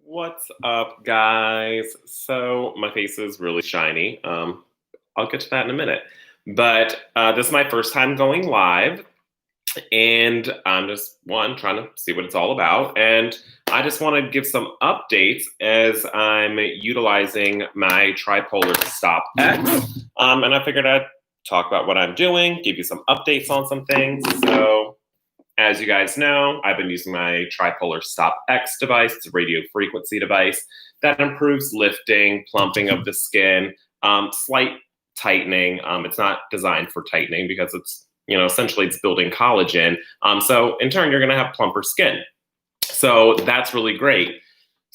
What's up, guys? So my face is really shiny. I'll get to that in a minute. But this is my first time going live, and I'm just trying to see what it's all about. And I just want to give some updates as I'm utilizing my Tripolar Stop X. And I figured I'd talk about what I'm doing, give you some updates on some things. So as you guys know, I've been using my Tripollar Stop X device. It's a radio frequency device that improves lifting, plumping of the skin, slight tightening. It's not designed for tightening because essentially it's building collagen. So in turn, you're going to have plumper skin. So that's really great.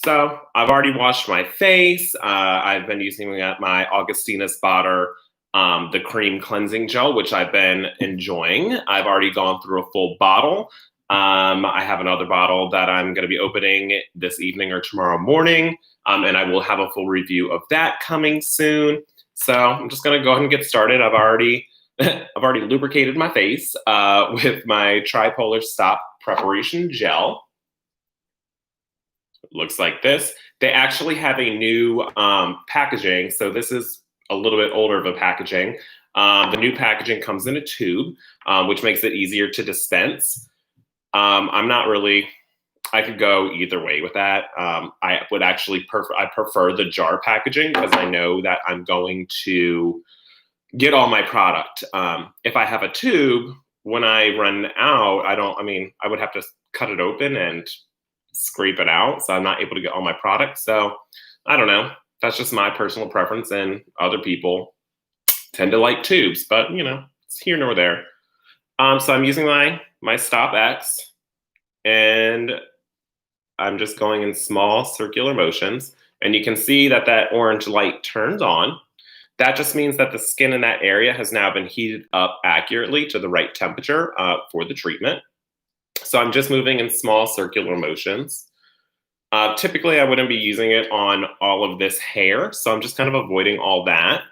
So I've already washed my face. I've been using my Augustinus Bader the cream cleansing gel, which I've been enjoying. I've already gone through a full bottle. I have another bottle that I'm going to be opening this evening or tomorrow morning, and I will have a full review of that coming soon. So I'm just going to go ahead and get started. I've already lubricated my face with my Tripolar Stop Preparation Gel. It looks like this. They actually have a new packaging, so this is a little bit older of a packaging. The new packaging comes in a tube, which makes it easier to dispense. I could go either way with that. I would actually prefer the jar packaging because I know that I'm going to get all my product. If I have a tube, when I run out, I would have to cut it open and scrape it out. So I'm not able to get all my product. So I don't know. That's just my personal preference, and other people tend to like tubes, but it's here nor there. So I'm using my Stop X, and I'm just going in small circular motions, and you can see that orange light turns on. That just means that the skin in that area has now been heated up accurately to the right temperature for the treatment. So I'm just moving in small circular motions. Typically, I wouldn't be using it on all of this hair, so I'm just kind of avoiding all that,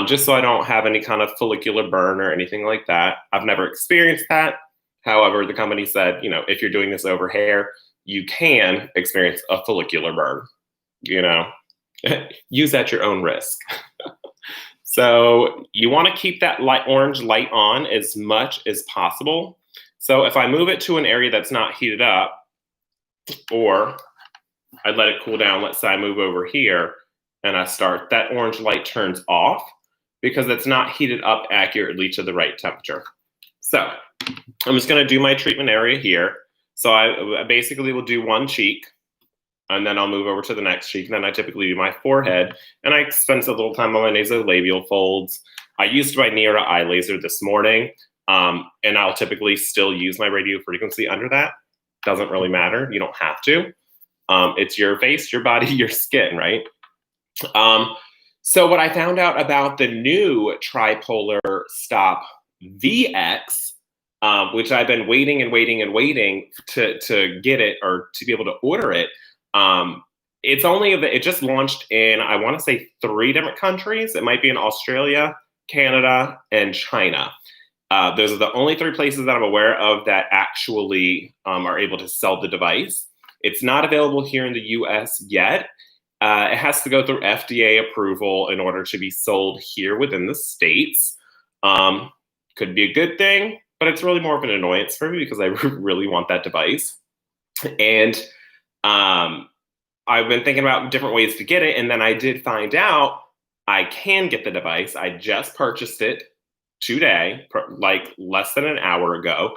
just so I don't have any kind of follicular burn or anything like that. I've never experienced that. However, the company said, if you're doing this over hair, you can experience a follicular burn. Use at your own risk. So you want to keep that orange light on as much as possible. So if I move it to an area that's not heated up, or I let it cool down, let's say I move over here and I start, that orange light turns off because it's not heated up accurately to the right temperature. So I'm just going to do my treatment area here. So I basically will do one cheek, and then I'll move over to the next cheek, and then I typically do my forehead, and I spend a little time on my nasolabial folds. I used my Nira eye laser this morning, and I'll typically still use my radio frequency under that. Doesn't really matter. You don't have to. It's your face, your body, your skin, right? So what I found out about the new Tripolar Stop Vx, which I've been waiting to get it or to be able to order it. It just launched in, I want to say 3 different countries. It might be in Australia, Canada, and China. Those are the only 3 places that I'm aware of that actually are able to sell the device. It's not available here in the US yet. It has to go through FDA approval in order to be sold here within the States. Could be a good thing, but it's really more of an annoyance for me because I really want that device. And I've been thinking about different ways to get it, and then I did find out I can get the device. I just purchased it today, like less than an hour ago.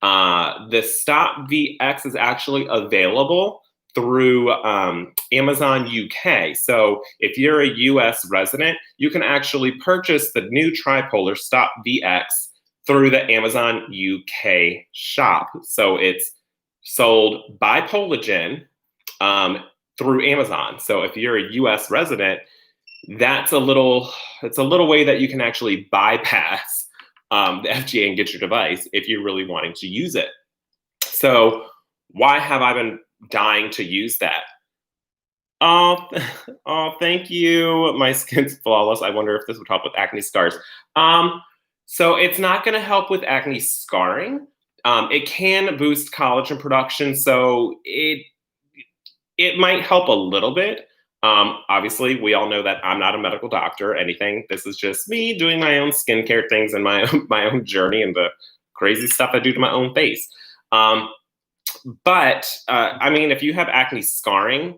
The Stop Vx is actually available through Amazon UK. So if you're a US resident, you can actually purchase the new Tripolar Stop Vx through the Amazon UK shop. So it's sold by Polagen through Amazon. So if you're a US resident, it's a little way that you can actually bypass the FDA and get your device if you're really wanting to use it. So why have I been dying to use that? Oh, thank you. My skin's flawless. I wonder if this would help with acne scars. So it's not going to help with acne scarring. It can boost collagen production. So it might help a little bit. Obviously, we all know that I'm not a medical doctor or anything. This is just me doing my own skincare things and my my own journey and the crazy stuff I do to my own face. Um, but I mean, if you have acne scarring,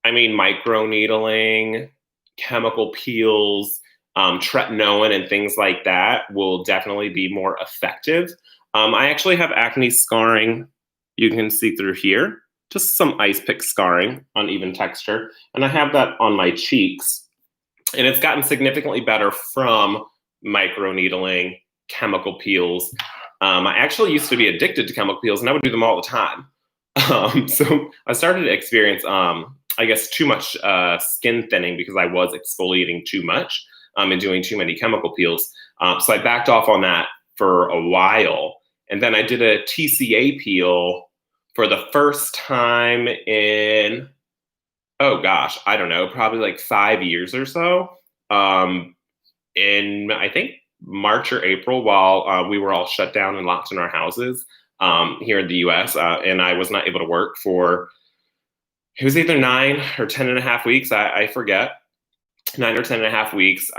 I mean, microneedling, chemical peels, tretinoin, and things like that will definitely be more effective. I actually have acne scarring. You can see through here, just some ice pick scarring, uneven texture. And I have that on my cheeks. And it's gotten significantly better from microneedling, chemical peels. I actually used to be addicted to chemical peels and I would do them all the time. So I started to experience, I guess, too much skin thinning because I was exfoliating too much and doing too many chemical peels. So I backed off on that for a while. And then I did a TCA peel for the first time in, oh gosh, I don't know, probably like 5 years or so. In, I think, March or April, while we were all shut down and locked in our houses here in the US. And I was not able to work for, it was either 9 or 10 and a half weeks. I forget, 9 or 10 and a half weeks.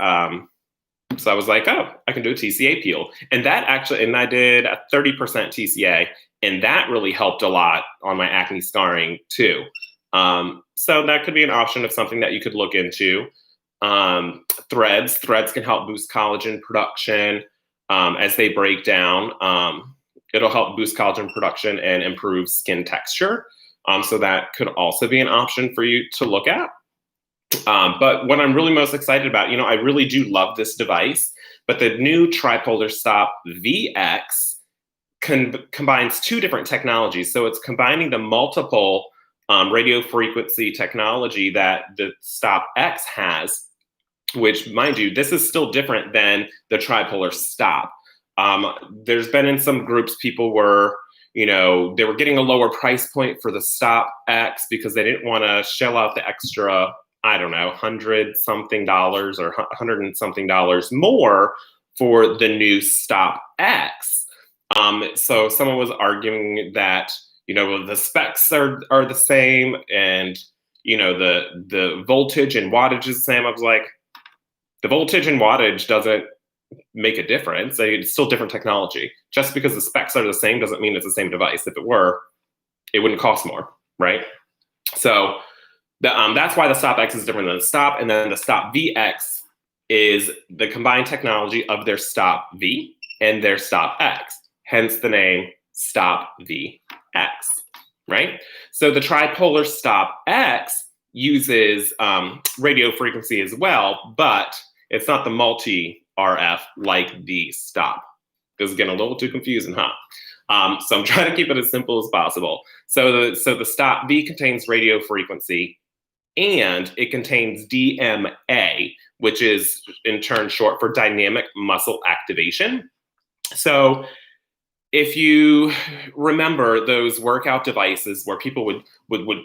So I was like, oh, I can do a TCA peel. And that actually, and I did a 30% TCA, and that really helped a lot on my acne scarring too. So that could be an option of something that you could look into. Threads can help boost collagen production as they break down. It'll help boost collagen production and improve skin texture. So that could also be an option for you to look at. But what I'm really most excited about, I really do love this device, but the new Tripollar Stop Vx combines two different technologies. So it's combining the multiple radio frequency technology that the Stop X has, which, mind you, this is still different than the Tripollar Stop. There's been in some groups, people were, they were getting a lower price point for the Stop X because they didn't want to shell out the extra, I don't know, $100-something or $100 and something more for the new Stop X. So someone was arguing that, the specs are the same and, the voltage and wattage is the same. I was like, the voltage and wattage doesn't make a difference. It's still different technology. Just because the specs are the same doesn't mean it's the same device. If it were, it wouldn't cost more, right? So that's why the Stop X is different than the Stop. And then the Stop Vx is the combined technology of their Stop V and their Stop X, hence the name Stop Vx, right? So the Tripollar Stop X uses radio frequency as well, but it's not the multi-RF like the Stop. This is getting a little too confusing, huh? So I'm trying to keep it as simple as possible. So the Stop V contains radio frequency, and it contains DMA, which is in turn short for dynamic muscle activation. So if you remember those workout devices where people would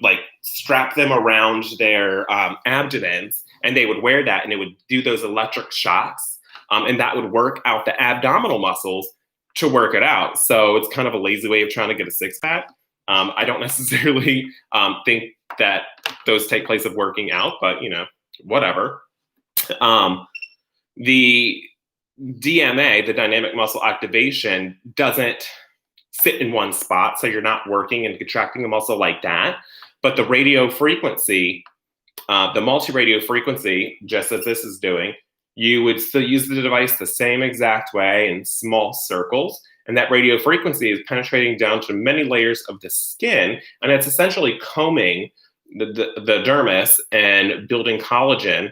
like strap them around their abdomens, and they would wear that and it would do those electric shocks, and that would work out the abdominal muscles to work it out. So it's kind of a lazy way of trying to get a six pack. I don't necessarily think that those take place of working out, but whatever. The DMA, the dynamic muscle activation, doesn't sit in one spot, so you're not working and contracting a muscle like that. But the radio frequency, the multi-radio frequency, just as this is doing, you would still use the device the same exact way in small circles. And that radio frequency is penetrating down to many layers of the skin, and it's essentially combing the dermis and building collagen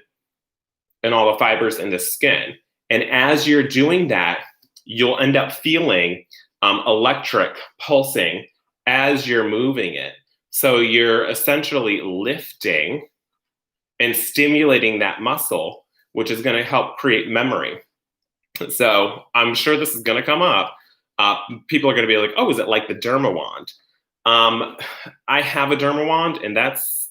and all the fibers in the skin. And as you're doing that, you'll end up feeling electric pulsing as you're moving it. So you're essentially lifting and stimulating that muscle, which is going to help create memory. So I'm sure this is going to come up. People are going to be like, oh, is it like the Derma Wand? I have a Derma Wand, and that's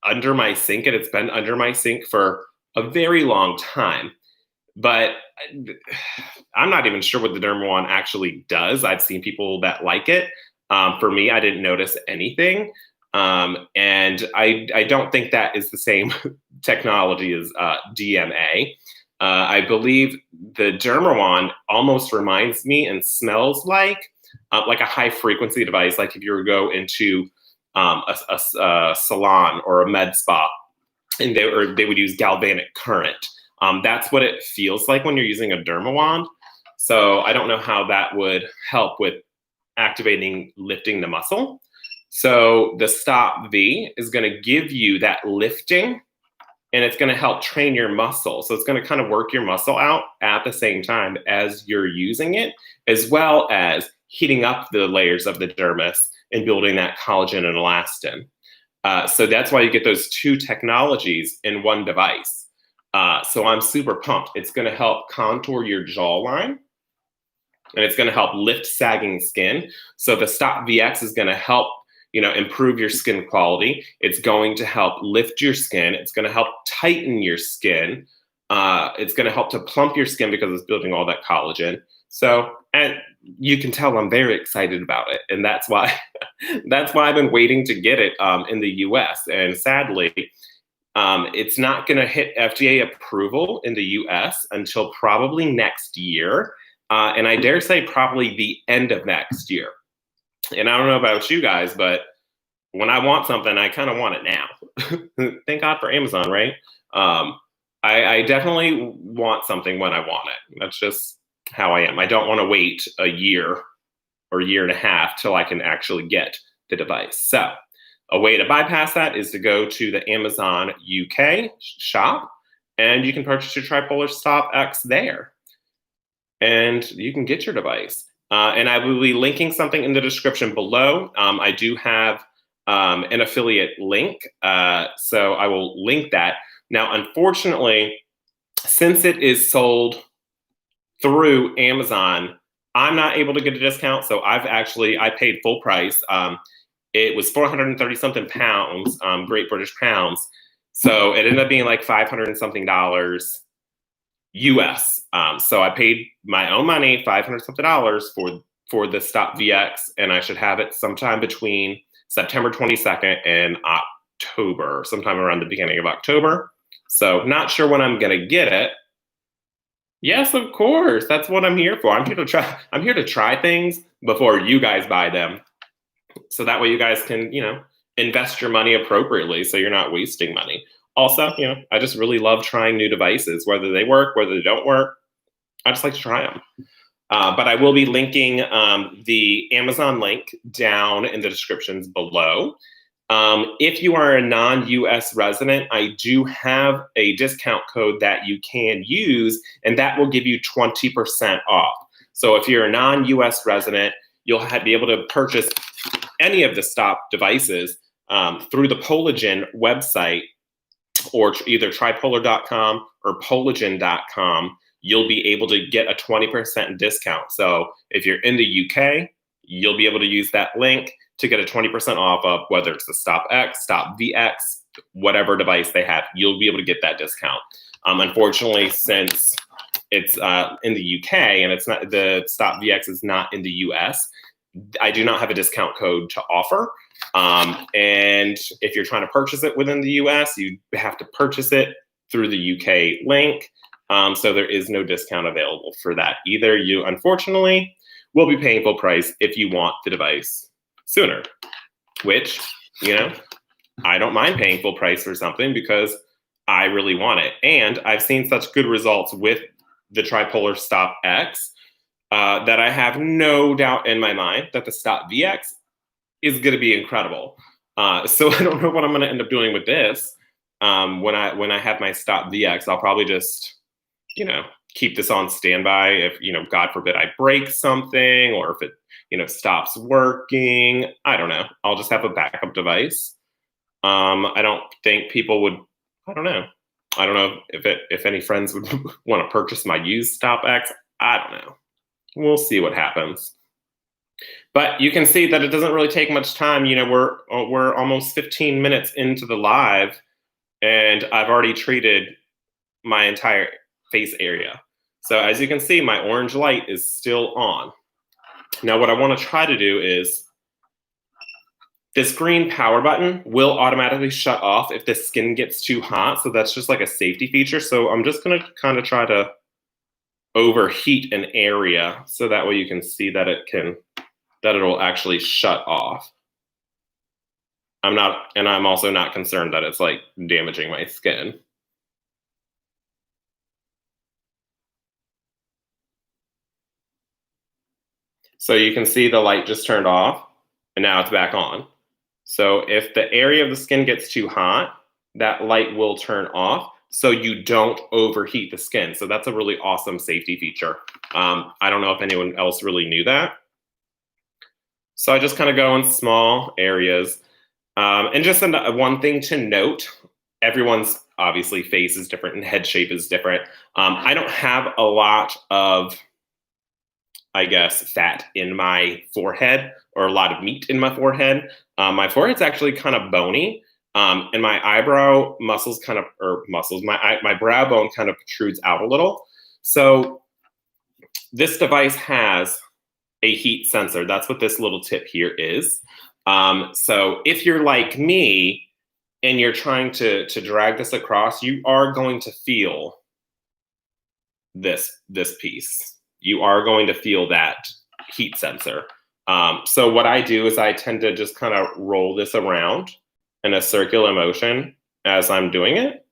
under my sink, and it's been under my sink for a very long time. But I'm not even sure what the Derma Wand actually does. I've seen people that like it. For me, I didn't notice anything. And I don't think that is the same technology as DMA. I believe the Dermawand almost reminds me and smells like a high frequency device, like if you were to go into a salon or a med spa, and they would use galvanic current. That's what it feels like when you're using a Dermawand. So I don't know how that would help with activating, lifting the muscle. So the Stop V is going to give you that lifting, and it's going to help train your muscle. So it's going to kind of work your muscle out at the same time as you're using it, as well as heating up the layers of the dermis and building that collagen and elastin. So that's why you get those two technologies in one device. So I'm super pumped. It's going to help contour your jawline, and it's going to help lift sagging skin. So the Stop Vx is going to help, improve your skin quality. It's going to help lift your skin. It's going to help tighten your skin. It's going to help to plump your skin because it's building all that collagen. So, and you can tell I'm very excited about it, and that's why I've been waiting to get it in the U.S. And sadly, it's not going to hit FDA approval in the U.S. until probably next year, and I dare say probably the end of next year. And I don't know about you guys, but when I want something, I kind of want it now. Thank God for Amazon, right? I definitely want something when I want it. That's just how I am. I don't want to wait a year or year and a half till I can actually get the device. So a way to bypass that is to go to the Amazon UK shop, and you can purchase your Tripollar Stop X there, and you can get your device. And I will be linking something in the description below. I do have an affiliate link, so I will link that. Now, unfortunately, since it is sold through Amazon, I'm not able to get a discount. So I paid full price. It was 430 something pounds, Great British pounds. So it ended up being like 500 and something dollars US. So I paid my own money, 500 something dollars for the Stop Vx, and I should have it sometime between September 22nd and October, sometime around the beginning of October. So not sure when I'm gonna get it. Yes, of course. That's what I'm here for. I'm here to try things before you guys buy them. So that way you guys can, invest your money appropriately so you're not wasting money. Also, I just really love trying new devices, whether they work, whether they don't work. I just like to try them. But I will be linking the Amazon link down in the descriptions below. If you are a non-US resident, I do have a discount code that you can use, and that will give you 20% off. So if you're a non-US resident, you'll be able to purchase any of the Stop devices through the Polagen website, or either tripollar.com or polagen.com. You'll be able to get a 20% discount. So if you're in the UK, you'll be able to use that link to get a 20% off of whether it's the Stop X, Stop Vx, whatever device they have. You'll be able to get that discount. Unfortunately, since it's in the UK and it's not, the Stop Vx is not in the US, I do not have a discount code to offer. And if you're trying to purchase it within the US, you have to purchase it through the UK link. So there is no discount available for that either. You, unfortunately, will be paying full price if you want the device sooner, which, I don't mind paying full price for something because I really want it. And I've seen such good results with the Tripollar Stop X that I have no doubt in my mind that the Stop Vx is going to be incredible. So I don't know what I'm going to end up doing with this. When I have my Stop Vx, I'll probably just, keep this on standby if, God forbid I break something, or if it, stops working. I don't know. I'll just have a backup device. I don't think people would, I don't know if any friends would want to purchase my used Stop X. I don't know. We'll see what happens. But you can see that it doesn't really take much time. We're almost 15 minutes into the live, and I've already treated my entire face area. So as you can see, my orange light is still on. Now, what I want to try to do is This green power button will automatically shut off if the skin gets too hot. So that's just like a safety feature. So I'm just gonna kind of try to overheat an area so that way you can see that it'll actually shut off. I'm also not concerned that it's like damaging my skin. So you can see the light just turned off and now it's back on. So if the area of the skin gets too hot, that light will turn off so you don't overheat the skin. So that's a really awesome safety feature. I don't know if anyone else really knew that. So I just kind of go in small areas. And just one thing to note, everyone's obviously face is different and head shape is different. I don't have a lot of, I guess, fat in my forehead or a lot of meat in my forehead. My forehead's actually kind of bony. And my eyebrow muscles kind of, or muscles, my brow bone kind of protrudes out a little. So this device has a heat sensor. That's what this little tip here is. So if you're like me and you're trying to drag this across, you are going to feel this piece. You are going to feel that heat sensor. So what I do is I tend to just kind of roll this around in a circular motion as I'm doing it.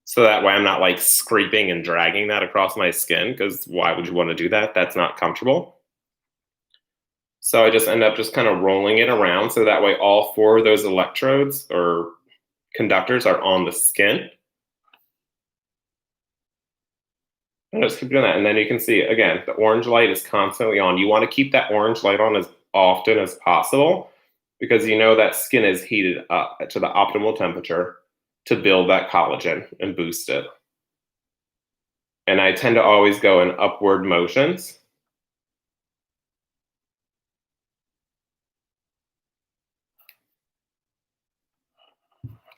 So that way I'm not like scraping and dragging that across my skin, because why would you want to do that? That's not comfortable. So I just end up just kind of rolling it around so that way all 4 of those electrodes or conductors are on the skin. And just keep doing that. And then you can see, again, the orange light is constantly on. You want to keep that orange light on as often as possible because you know that skin is heated up to the optimal temperature to build that collagen and boost it. And I tend to always go in upward motions.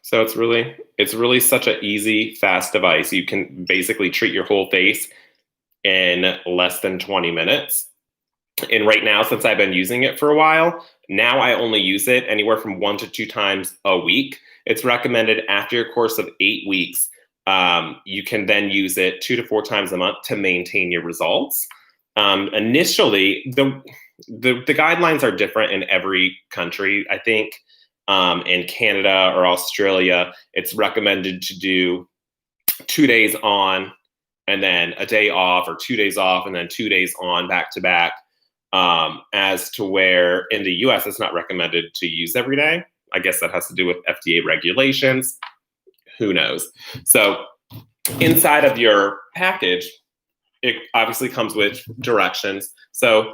So it's really such an easy, fast device. You can basically treat your whole face in less than 20 minutes. And right now, since I've been using it for a while, now I only use it anywhere from 1 to 2 times a week. It's recommended after a course of 8 weeks, you can then use it 2 to 4 times a month to maintain your results. Initially, the guidelines are different in every country. I think in Canada or Australia, it's recommended to do 2 days on and then a day off, or 2 days off and then 2 days on back to back. As to where in the US, it's not recommended to use every day. I guess that has to do with FDA regulations. Who knows? So inside of your package, it obviously comes with directions. So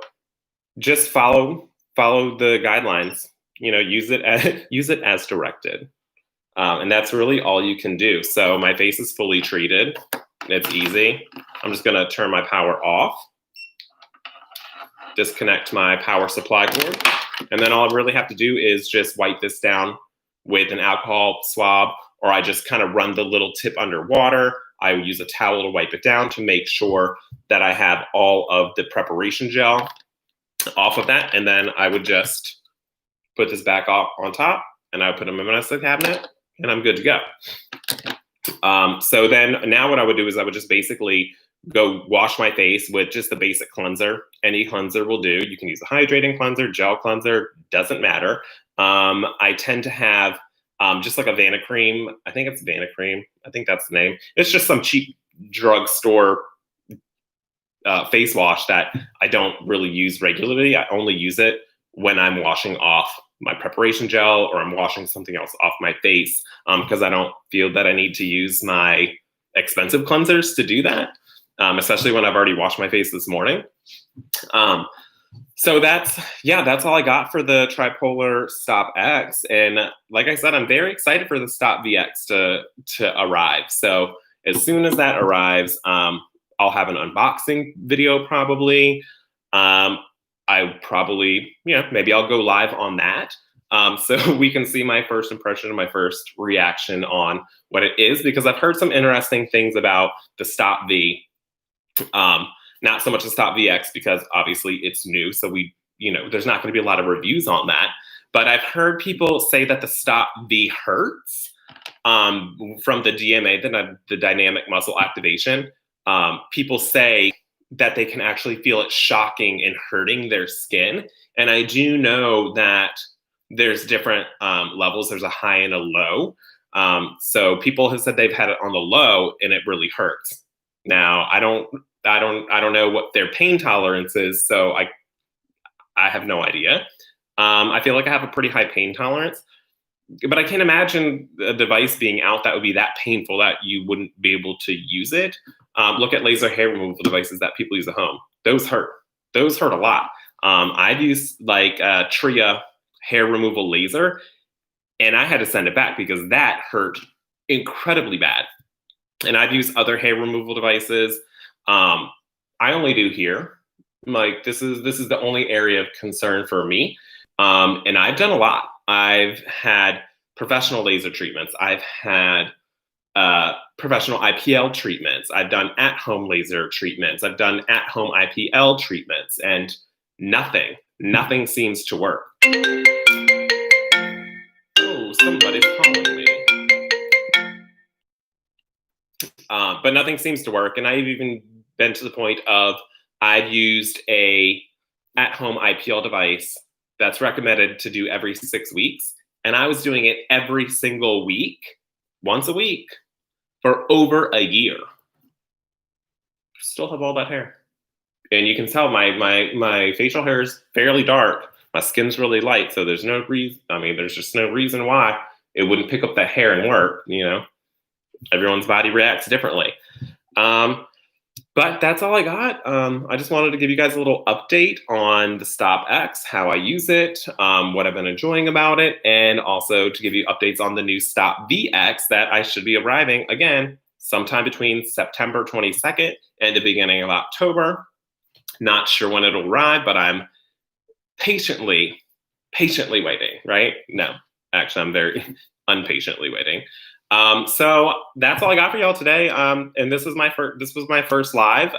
just follow the guidelines. You know, use it as directed. And that's really all you can do. So my face is fully treated. It's easy. I'm just gonna turn my power off, disconnect my power supply cord, and then all I really have to do is just wipe this down with an alcohol swab, or I just kind of run the little tip underwater. I use a towel to wipe it down to make sure that I have all of the preparation gel off of that, and then I would just put this back on top, and I would put them in my medicine cabinet, and I'm good to go. So then now what I would do is I would just basically go wash my face with just the basic cleanser. Any cleanser will do. You can use a hydrating cleanser, gel cleanser, doesn't matter. I tend to have just like a Vanacream. I think it's Vanacream. I think that's the name. It's just some cheap drugstore face wash that I don't really use regularly. I only use it when I'm washing off my preparation gel or I'm washing something else off my face, because I don't feel that I need to use my expensive cleansers to do that, especially when I've already washed my face this morning. So that's all I got for the Tripollar Stop X. And like I said, I'm very excited for the Stop Vx to arrive. So as soon as that arrives, I'll have an unboxing video probably. I probably, maybe I'll go live on that. So we can see my first impression and my first reaction on what it is, because I've heard some interesting things about the Stop V. Not so much the Stop Vx, because obviously it's new. So we there's not going to be a lot of reviews on that. But I've heard people say that the Stop V hurts from the DMA, the dynamic muscle activation. People say that they can actually feel it shocking and hurting their skin. And I do know that there's different levels. There's a high and a low. So people have said they've had it on the low and it really hurts. Now, I don't know what their pain tolerance is, so I have no idea. I feel like I have a pretty high pain tolerance, but I can't imagine a device being out that would be that painful that you wouldn't be able to use it. Look at laser hair removal devices that people use at home. Those hurt. Those hurt a lot. I've used like Tria hair removal laser, and I had to send it back because that hurt incredibly bad. And I've used other hair removal devices. I only do here. Like this is the only area of concern for me. And I've done a lot. I've had professional laser treatments. I've had professional IPL treatments. I've done at-home laser treatments. I've done at-home IPL treatments, and nothing seems to work. Oh, somebody's calling me. But nothing seems to work. And I've even been to the point of I've used a at-home IPL device that's recommended to do every 6 weeks. And I was doing it every single week, once a week, for over a year. Still have all that hair. And you can tell my facial hair is fairly dark. My skin's really light, so there's no reason. I mean, there's just no reason why it wouldn't pick up that hair and work. Everyone's body reacts differently. But that's all I got. I just wanted to give you guys a little update on the Stop X, how I use it, what I've been enjoying about it, and also to give you updates on the new Stop Vx that I should be arriving, again, sometime between September 22nd and the beginning of October. Not sure when it'll arrive, but I'm patiently waiting, right? No, actually, I'm very impatiently waiting. So that's all I got for y'all today. And this was my first live.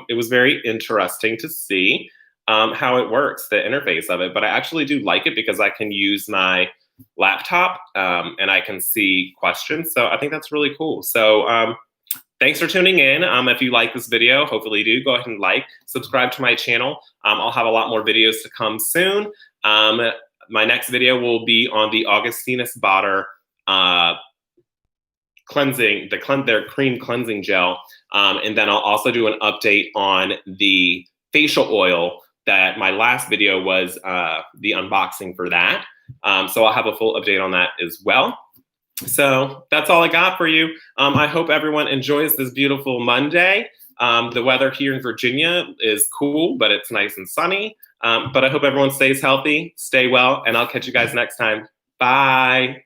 It was very interesting to see how it works, the interface of it. But I actually do like it because I can use my laptop and I can see questions. So I think that's really cool. So thanks for tuning in. If you like this video, hopefully you do, go ahead and subscribe to my channel. I'll have a lot more videos to come soon. My next video will be on the Augustinus Bader cleansing, their cream cleansing gel. And then I'll also do an update on the facial oil that my last video was the unboxing for that. So I'll have a full update on that as well. So that's all I got for you. I hope everyone enjoys this beautiful Monday. The weather here in Virginia is cool, but it's nice and sunny. But I hope everyone stays healthy, stay well, and I'll catch you guys next time. Bye.